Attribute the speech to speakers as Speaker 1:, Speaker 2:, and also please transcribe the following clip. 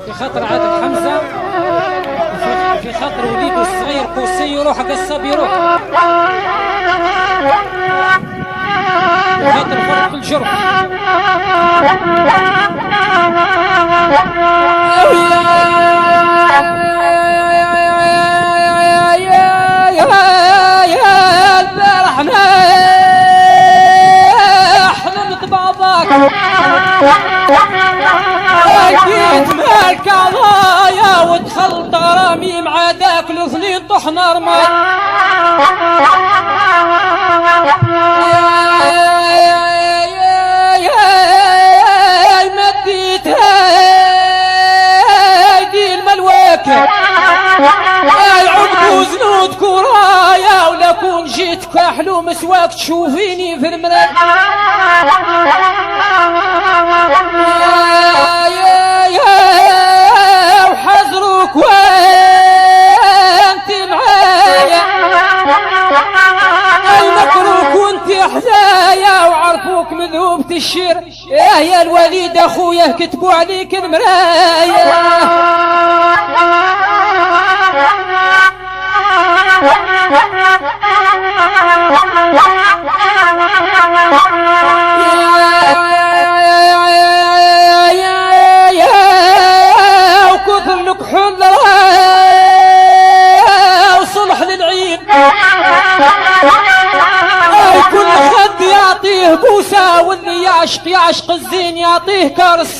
Speaker 1: في خاطر عادل حمزة، في خاطر وليده الصغير قوسي يروح قصاب يروح، في خاطر فرق الجرح. لقيت مالك عضايا ودخلت رامي مع داك الاثنين طحنا رمال. مديت هايدي الملواكة العقد وزنود كرايا ولا كون جيت كحلو مسواك تشوفيني في المراية. وحذروك وانت معايا المكروك وانت حذايا وعرفوك مذوبة الشير يا الوليد اخويا كتبوا عليك المرايا. وكثر لك حل وصلح للعين كل خد يعطيه بوسه واللي يعشق الزين يعطيه كرسي.